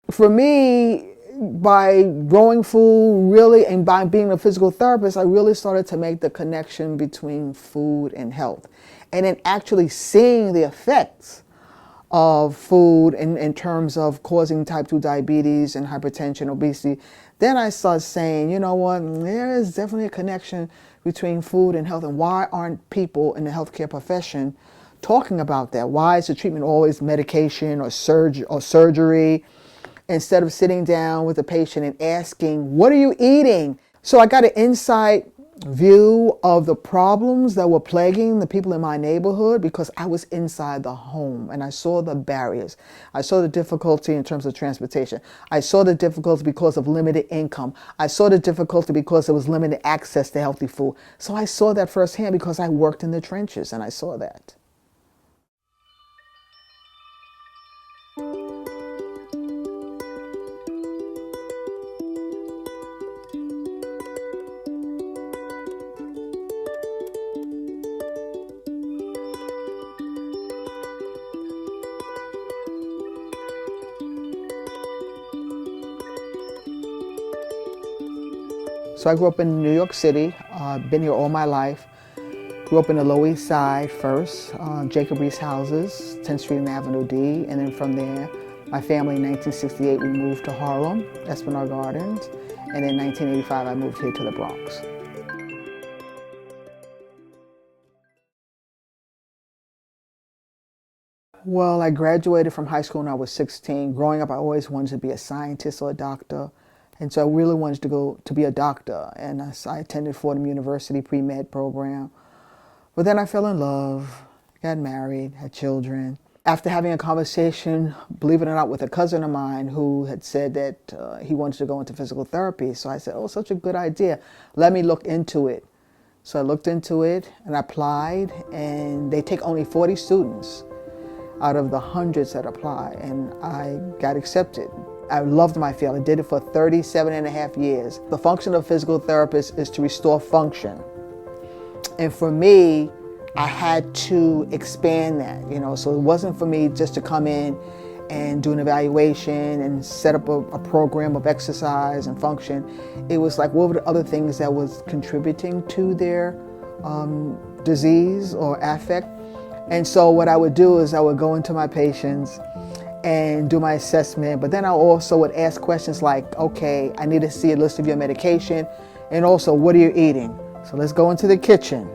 For me, by growing food really and by being a physical therapist, I really started to make the connection between food and health. And then actually seeing the effects of food in terms of causing type 2 diabetes and hypertension, obesity, then I started saying, you know what, there is definitely a connection between food and health, and why aren't people in the healthcare profession talking about that? Why is the treatment always medication or surgery instead of sitting down with the patient and asking, what are you eating? So I got an inside view of the problems that were plaguing the people in my neighborhood because I was inside the home and I saw the barriers. I saw the difficulty in terms of transportation. I saw the difficulty because of limited income. I saw the difficulty because there was limited access to healthy food. So I saw that firsthand because I worked in the trenches and I saw that. So I grew up in New York City, been here all my life. Grew up in the Lower East Side first, Jacob Riis houses, 10th Street and Avenue D, and then from there, my family in 1968, we moved to Harlem, Esplanade Gardens, and in 1985, I moved here to the Bronx. Well, I graduated from high school when I was 16. Growing up, I always wanted to be a scientist or a doctor. And so I really wanted to go to be a doctor. And I attended Fordham University pre-med program. But then I fell in love, got married, had children. After having a conversation, believe it or not, with a cousin of mine who had said that he wanted to go into physical therapy. So I said, oh, such a good idea. Let me look into it. So I looked into it and I applied, and they take only 40 students out of the hundreds that apply, and I got accepted. I loved my field. I did it for 37 and a half years. The function of a physical therapist is to restore function. And for me, I had to expand that, so it wasn't for me just to come in and do an evaluation and set up a program of exercise and function. It was like, what were the other things that was contributing to their disease or affect? And so what I would do is I would go into my patients and do my assessment, but then I also would ask questions like, okay, I need to see a list of your medication, and also, what are you eating? So let's go into the kitchen.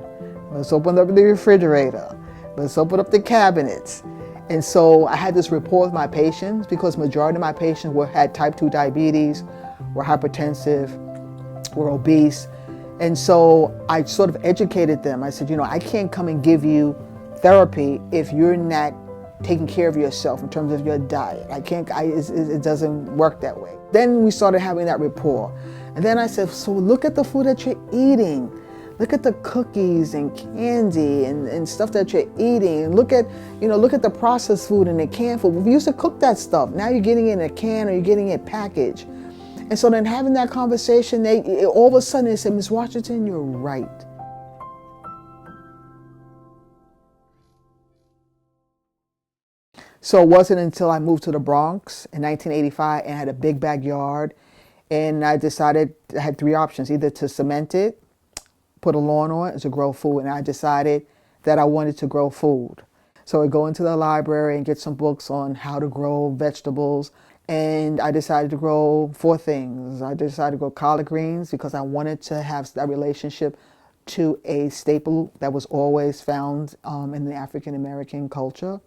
Let's open up the refrigerator. Let's open up the cabinets. And so I had this rapport with my patients because majority of my patients had type 2 diabetes, were hypertensive, were obese. And so I sort of educated them. I said, I can't come and give you therapy if you're not taking care of yourself in terms of your diet. It doesn't work that way. Then we started having that rapport. And then I said, so look at the food that you're eating. Look at the cookies and candy and stuff that you're eating. And look at the processed food and the canned food. We used to cook that stuff. Now you're getting it in a can or you're getting it packaged. And so then having that conversation, all of a sudden they said, Ms. Washington, you're right. So it wasn't until I moved to the Bronx in 1985 and had a big backyard, and I decided I had three options: either to cement it, put a lawn on it, or to grow food. And I decided that I wanted to grow food. So I go into the library and get some books on how to grow vegetables. And I decided to grow four things. I decided to grow collard greens because I wanted to have that relationship to a staple that was always found in the African American culture.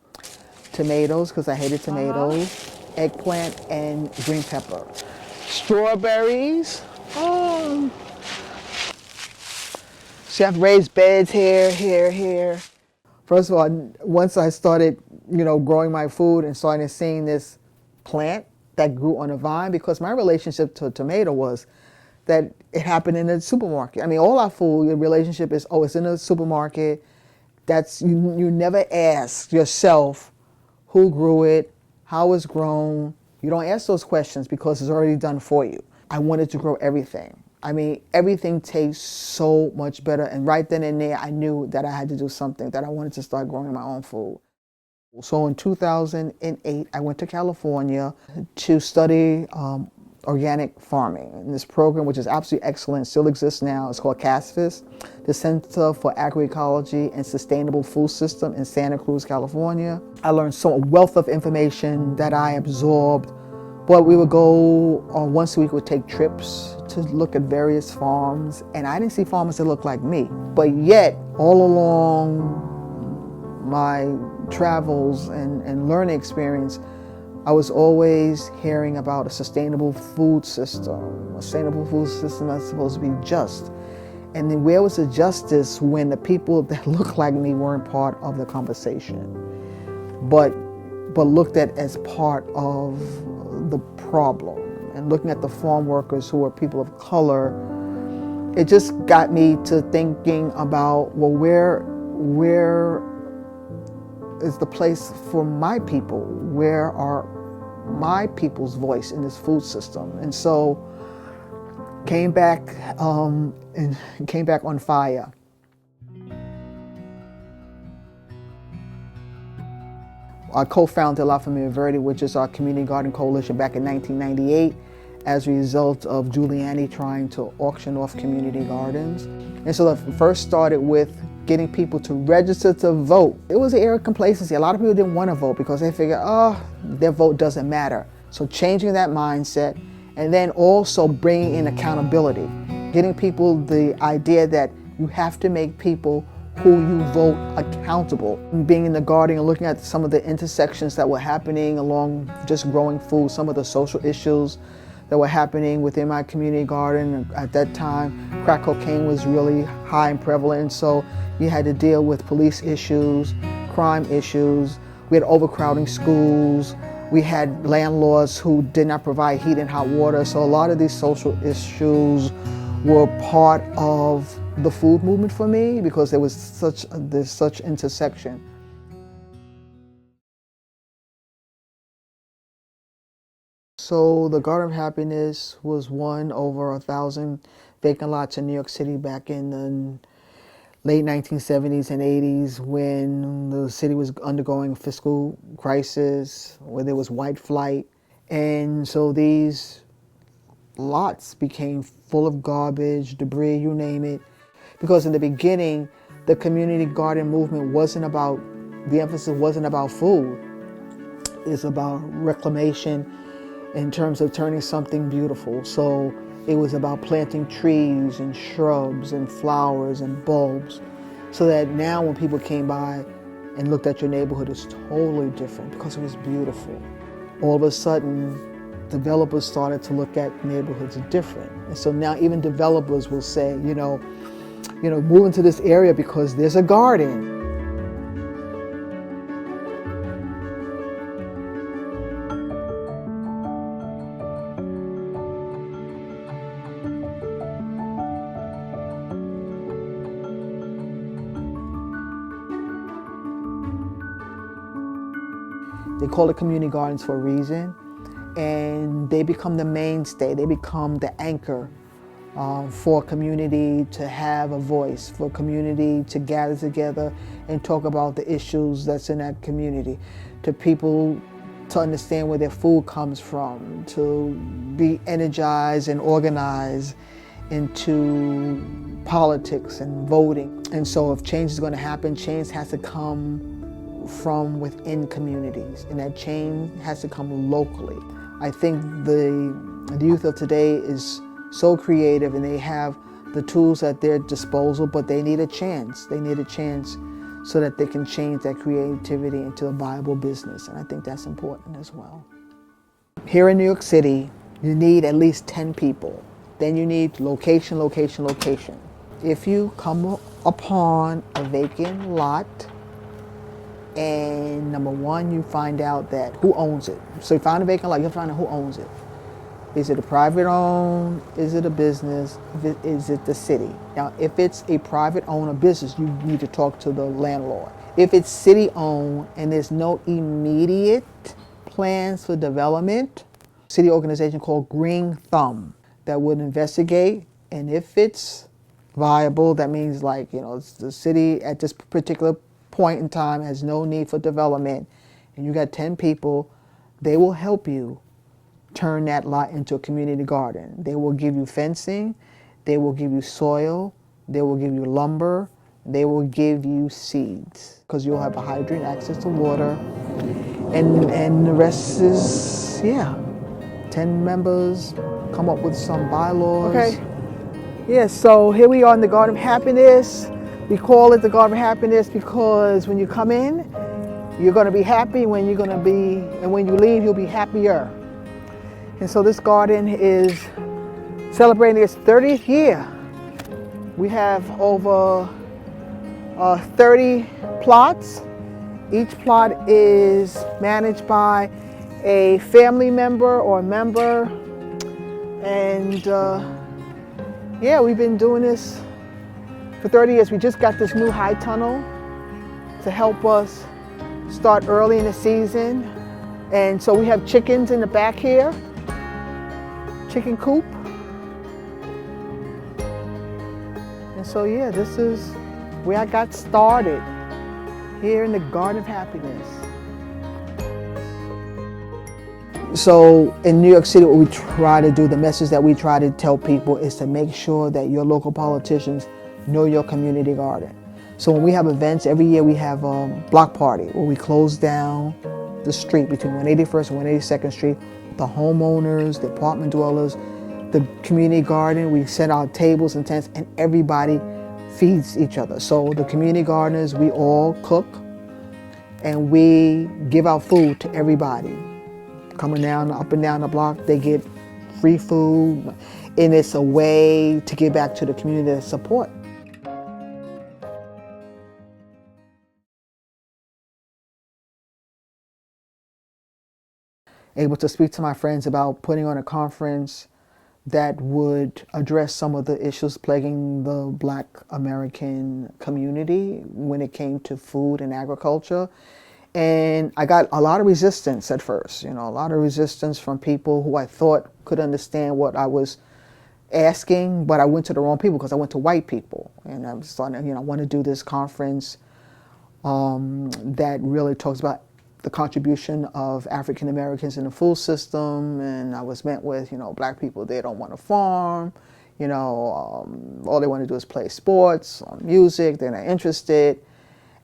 Tomatoes, because I hated tomatoes, eggplant, and green pepper. Strawberries. So you have raised beds here. First of all, once I started, growing my food and starting seeing this plant that grew on a vine, because my relationship to a tomato was that it happened in the supermarket. I mean, all our food, your relationship is, it's in the supermarket. You never ask yourself who grew it, how it's grown. You don't ask those questions because it's already done for you. I wanted to grow everything. I mean, everything tastes so much better. And right then and there, I knew that I had to do something, that I wanted to start growing my own food. So in 2008, I went to California to study organic farming. And this program, which is absolutely excellent, still exists now. It's called CASFIS, the Center for Agroecology and Sustainable Food System in Santa Cruz, California. I learned so wealth of information that I absorbed. But we would go once a week, would take trips to look at various farms, and I didn't see farmers that looked like me. But yet, all along my travels and learning experience, I was always hearing about a sustainable food system. A sustainable food system that's supposed to be just. And then where was the justice when the people that looked like me weren't part of the conversation, but looked at as part of the problem? And looking at the farm workers who are people of color, it just got me to thinking about, well, where is the place for my people? Where are my people's voice in this food system? And so came back on fire. I co-founded La Familia Verde, which is our community garden coalition, back in 1998 as a result of Giuliani trying to auction off community gardens. And so it first started with getting people to register to vote. It was an era of complacency. A lot of people didn't want to vote because they figured, oh, their vote doesn't matter. So changing that mindset, and then also bringing in accountability, getting people the idea that you have to make people who you vote accountable. Being in the garden and looking at some of the intersections that were happening along just growing food, some of the social issues that were happening within my community garden. At that time, crack cocaine was really high and prevalent, so you had to deal with police issues, crime issues. We had overcrowding schools. We had landlords who did not provide heat and hot water. So a lot of these social issues were part of the food movement for me because there's such intersection. So the Garden of Happiness was won over 1,000 vacant lots in New York City back in the late 1970s and 80s when the city was undergoing a fiscal crisis, where there was white flight. And so these lots became full of garbage, debris, you name it. Because in the beginning, the community garden movement the emphasis wasn't about food. It's about reclamation in terms of turning something beautiful. So it was about planting trees and shrubs and flowers and bulbs, so that now when people came by and looked at your neighborhood, it's totally different because it was beautiful. All of a sudden, developers started to look at neighborhoods different. And so now even developers will say, move into this area because there's a garden. They call it community gardens for a reason, and they become the mainstay. They become the anchor for community to have a voice, for community to gather together and talk about the issues that's in that community, to people to understand where their food comes from, to be energized and organized into politics and voting. And so if change is going to happen, change has to come from within communities, and that change has to come locally. I think the youth of today is so creative and they have the tools at their disposal, but they need a chance. They need a chance so that they can change that creativity into a viable business, and I think that's important as well. Here in New York City, you need at least 10 people. Then you need location, location, location. If you come upon a vacant lot, and number one, you find out that who owns it. So you find a vacant lot, you find out who owns it. Is it a private owned? Is it a business? Is it the city? Now, if it's a private owned or business, you need to talk to the landlord. If it's city owned and there's no immediate plans for development, city organization called Green Thumb that would investigate, and if it's viable, that means it's the city at this particular point in time has no need for development, and you got 10 people, they will help you turn that lot into a community garden. They will give you fencing, they will give you soil, they will give you lumber, they will give you seeds, because you'll have a hydrant, access to water, and the rest is, yeah, 10 members come up with some bylaws. Okay. Yeah, so here we are in the Garden of Happiness. We call it the Garden of Happiness because when you come in, you're going to be happy. When you're going to be, and when you leave, you'll be happier. And so this garden is celebrating its 30th year. We have over 30 plots. Each plot is managed by a family member or a member. And yeah, we've been doing this for 30 years. We just got this new high tunnel to help us start early in the season. And so we have chickens in the back here, chicken coop. And so yeah, this is where I got started, here in the Garden of Happiness. So in New York City, what we try to do, the message that we try to tell people is to make sure that your local politicians know your community garden. So when we have events, every year we have a block party where we close down the street between 181st and 182nd Street. The homeowners, the apartment dwellers, the community garden, we set out tables and tents, and everybody feeds each other. So the community gardeners, we all cook and we give out food to everybody. Coming down, up and down the block, they get free food, and it's a way to give back to the community to support. Able to speak to my friends about putting on a conference that would address some of the issues plaguing the Black American community when it came to food and agriculture. And I got a lot of resistance at first, a lot of resistance from people who I thought could understand what I was asking, but I went to the wrong people because I went to white people. And I was starting, I want to do this conference that really talks about the contribution of African Americans in the food system. And I was met with, Black people, they don't want to farm, all they want to do is play sports, music, they're not interested.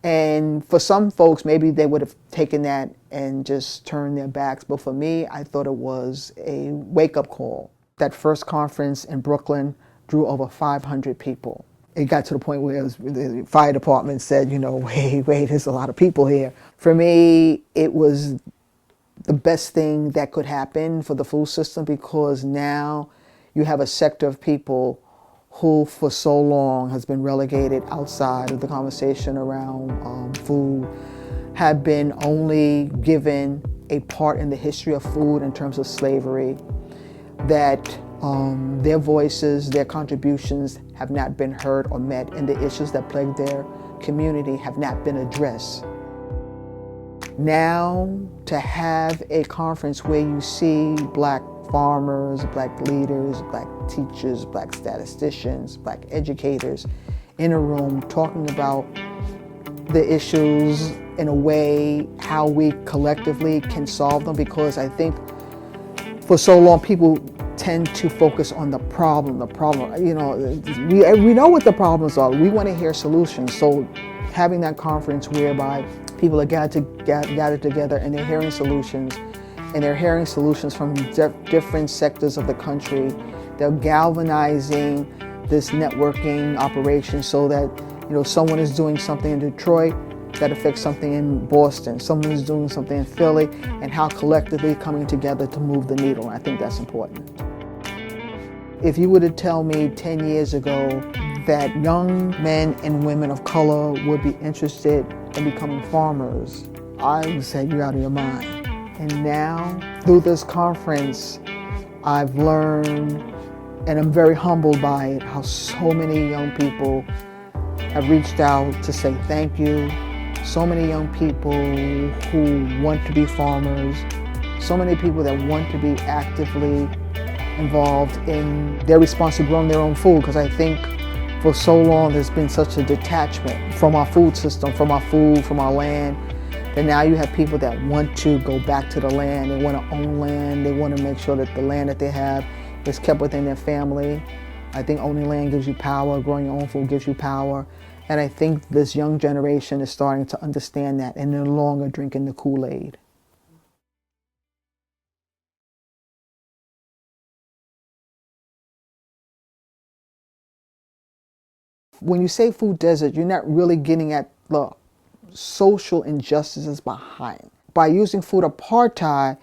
And for some folks, maybe they would have taken that and just turned their backs. But for me, I thought it was a wake-up call. That first conference in Brooklyn drew over 500 people. It got to the point where the fire department said, wait, there's a lot of people here. For me, it was the best thing that could happen for the food system, because now you have a sector of people who for so long has been relegated outside of the conversation around food, have been only given a part in the history of food in terms of slavery, that their voices, their contributions have not been heard or met, and the issues that plague their community have not been addressed. Now, to have a conference where you see Black farmers, Black leaders, Black teachers, Black statisticians, Black educators in a room talking about the issues in a way how we collectively can solve them, because I think for so long people tend to focus on the problem. We know what the problems are. We want to hear solutions. So having that conference whereby people are gathered together and they're hearing solutions, and they're hearing solutions from different sectors of the country. They're galvanizing this networking operation so that, someone is doing something in Detroit that affects something in Boston. Someone is doing something in Philly, and how collectively coming together to move the needle. I think that's important. If you were to tell me 10 years ago that young men and women of color would be interested in becoming farmers, I would say you're out of your mind. And now, through this conference, I've learned, and I'm very humbled by it, how so many young people have reached out to say thank you. So many young people who want to be farmers, so many people that want to be actively involved in their response to growing their own food, because I think for so long there's been such a detachment from our food system, from our food, from our land, Then now you have people that want to go back to the land. They want to own land. They want to make sure that the land that they have is kept within their family. I think owning land gives you power. Growing your own food gives you power. And I think this young generation is starting to understand that and no longer drinking the Kool-Aid. When you say food desert, you're not really getting at the social injustices behind. By using food apartheid,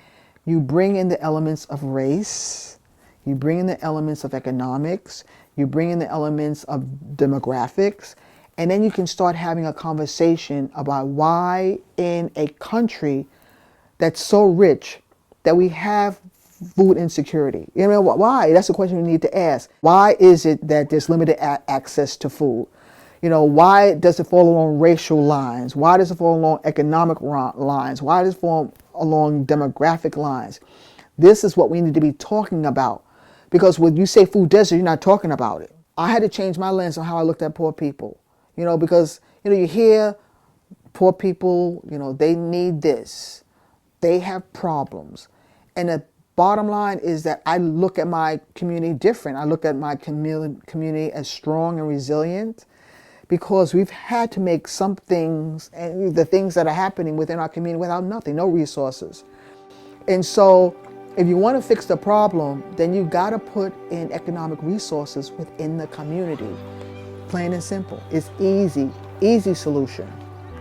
you bring in the elements of race, you bring in the elements of economics, you bring in the elements of demographics, and then you can start having a conversation about why in a country that's so rich that we have food insecurity. You know, why? That's the question we need to ask. Why is it that there's limited access to food? You know, why does it fall along racial lines? Why does it fall along economic lines? Why does it fall along demographic lines? This is what we need to be talking about. Because when you say food desert, you're not talking about it. I had to change my lens on how I looked at poor people. You know, because, you know, you hear poor people, you know, they need this. They have problems. And the bottom line is that I look at my community different. I look at my community as strong and resilient because we've had to make some things, and the things that are happening within our community without nothing, no resources. And so if you want to fix the problem, then you got to put in economic resources within the community. Plain and simple. It's easy solution.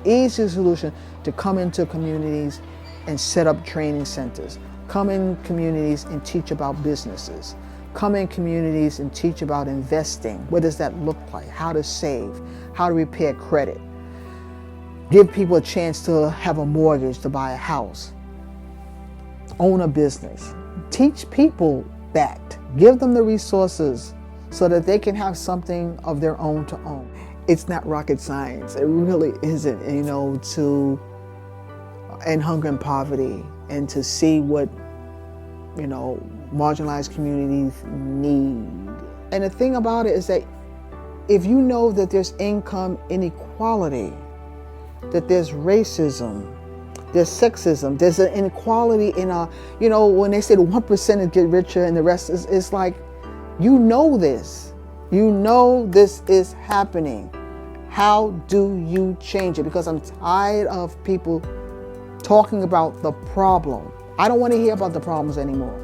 Easy solution to come into communities and set up training centers. Come in communities and teach about businesses. Come in communities and teach about investing. What does that look like? How to save, how to repair credit. Give people a chance to have a mortgage to buy a house. Own a business. Teach people that. Give them the resources so that they can have something of their own to own. It's not rocket science. It really isn't, you know, to end hunger and poverty and to see what, you know, marginalized communities need. And the thing about it is that if you know that there's income inequality, that there's racism, there's sexism, there's an inequality in our, you know, when they say the 1% get richer and the rest is, it's like, you know this. You know this is happening. How do you change it? Because I'm tired of people talking about the problem. I don't want to hear about the problems anymore.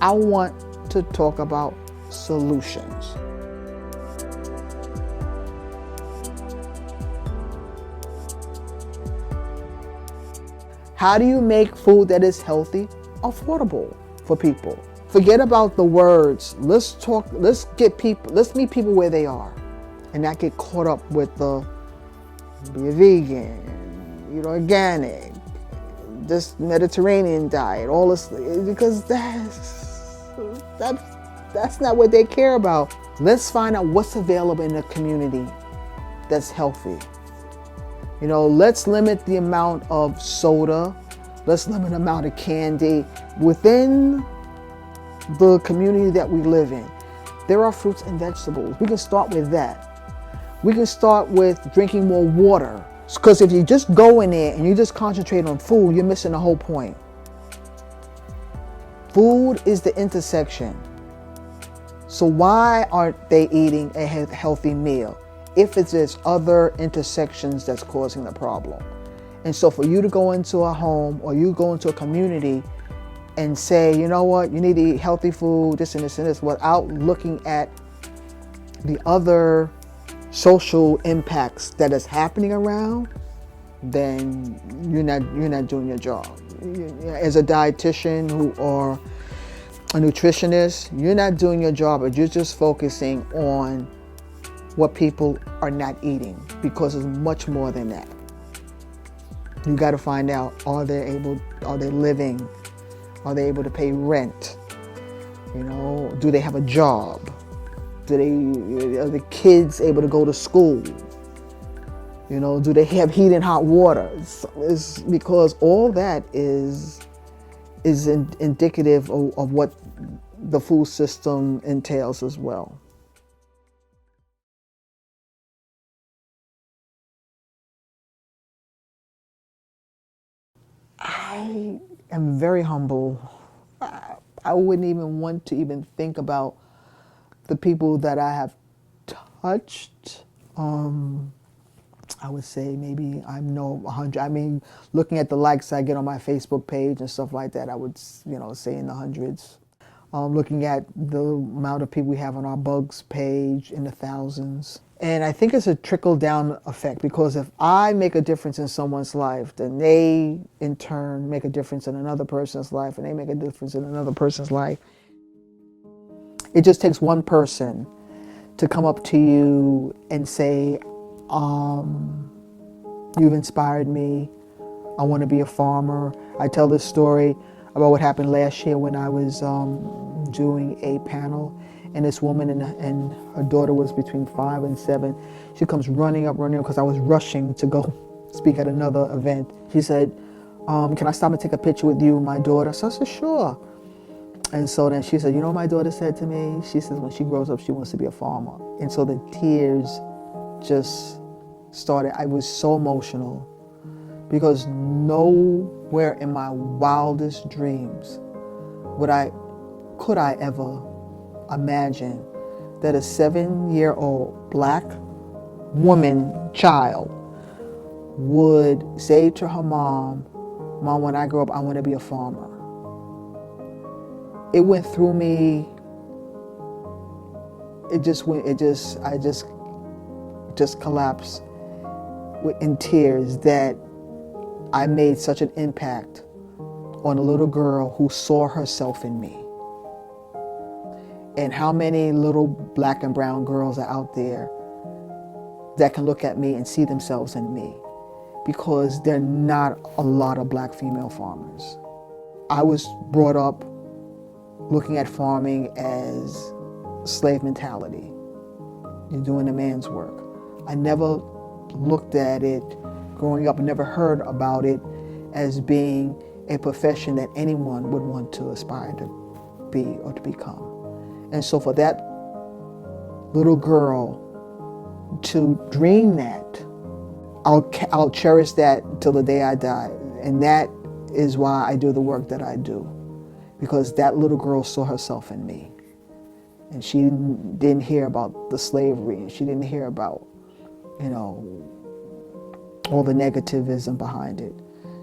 I want to talk about solutions. How do you make food that is healthy affordable for people? Forget about the words. Let's meet people where they are and not get caught up with the be a vegan, you know, organic, this Mediterranean diet, all this, because that's not what they care about. Let's find out what's available in the community that's healthy. You know, let's limit the amount of soda. Let's limit the amount of candy within the community that we live in. There are fruits and vegetables. We can start with that. We can start with drinking more water. Because if you just go in there and you just concentrate on food, you're missing the whole point. Food is the intersection. So why aren't they eating a healthy meal if there's other intersections that's causing the problem? And so for you to go into a home or you go into a community and say, you know what, you need to eat healthy food, this and this and this, without looking at the other social impacts that is happening around, then you're not doing your job. As a dietitian or a nutritionist, you're not doing your job, but you're just focusing on what people are not eating, because it's much more than that. You got to find out, are they living? Are they able to pay rent? You know, do they have a job? Are the kids able to go to school? You know, do they have heat and hot water? It's because all that is indicative of what the food system entails as well. I am very humble. I wouldn't even want to even think about the people that I have touched. I would say maybe I'm no 100. I mean, looking at the likes I get on my Facebook page and stuff like that, I would, say in the hundreds. Looking at the amount of people we have on our bugs page, in the thousands. And I think it's a trickle down effect, because if I make a difference in someone's life, then they in turn make a difference in another person's life, and they make a difference in another person's life. It just takes one person to come up to you and say, you've inspired me. I want to be a farmer. I tell this story about what happened last year when I was doing a panel, and this woman and her daughter was between 5 and 7. She comes running up because I was rushing to go speak at another event. She said, can I stop and take a picture with you and my daughter? So I said, sure. And so then she said, you know what my daughter said to me? She says when she grows up, she wants to be a farmer. And so the tears just started. I was so emotional, because nowhere in my wildest dreams could I ever imagine that a 7-year-old black woman child would say to her mom, Mom, when I grow up, I want to be a farmer. It went through me. I just collapsed in tears that I made such an impact on a little girl who saw herself in me. And how many little black and brown girls are out there that can look at me and see themselves in me, because there are not a lot of black female farmers. I was brought up looking at farming as slave mentality. You're doing a man's work. I never looked at it growing up, and never heard about it as being a profession that anyone would want to aspire to be or to become. And so for that little girl to dream that, I'll cherish that till the day I die. And that is why I do the work that I do, because that little girl saw herself in me. And she didn't hear about the slavery, and she didn't hear about, all the negativism behind it.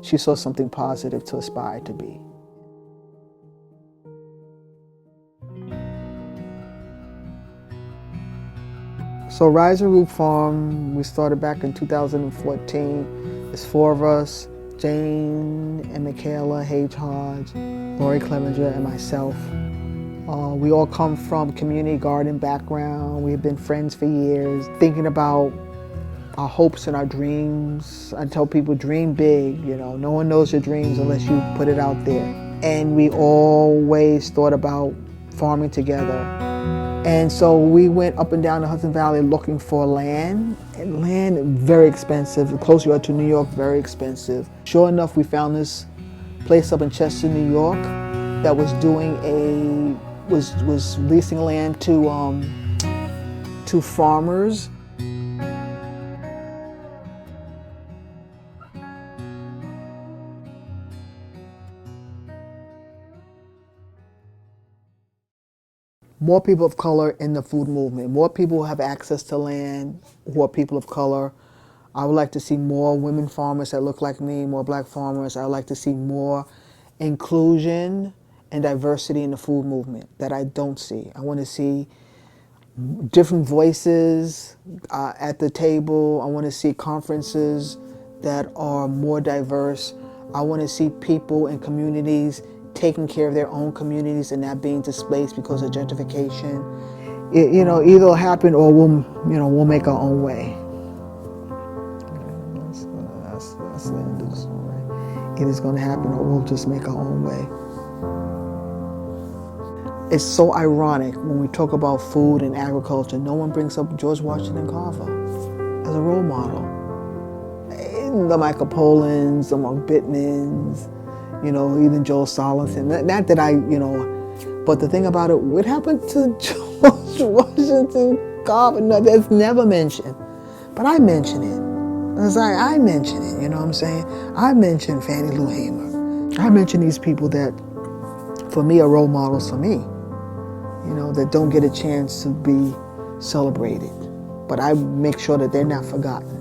She saw something positive to aspire to be. So Rise and Root Farm, we started back in 2014. There's 4 of us, Jane and Michaela Hage Hodge, Lori Clevenger, and myself. We all come from community garden background. We've been friends for years, thinking about our hopes and our dreams. I tell people, dream big, no one knows your dreams unless you put it out there. And we always thought about farming together. And so we went up and down the Hudson Valley looking for land. And land, very expensive. The closer you are to New York, very expensive. Sure enough, we found this place up in Chester, New York, that was was leasing land to farmers. More people of color in the food movement. More people have access to land who are people of color. I would like to see more women farmers that look like me, more black farmers. I would like to see more inclusion and diversity in the food movement that I don't see. I want to see different voices at the table. I want to see conferences that are more diverse. I want to see people in communities taking care of their own communities and not being displaced because of gentrification. Either it'll happen or we'll make our own way. That's the end of the story. It is going to happen or we'll just make our own way. It's so ironic when we talk about food and agriculture, no one brings up George Washington Carver as a role model. The Michael Polans, the Mark Bittmans, even Joel Salatin. Not that but the thing about it, what happened to George Washington Carver? No, that's never mentioned. But I mention it. I mention it, you know what I'm saying? I mention Fannie Lou Hamer. I mention these people that, for me, are role models for me, that don't get a chance to be celebrated. But I make sure that they're not forgotten.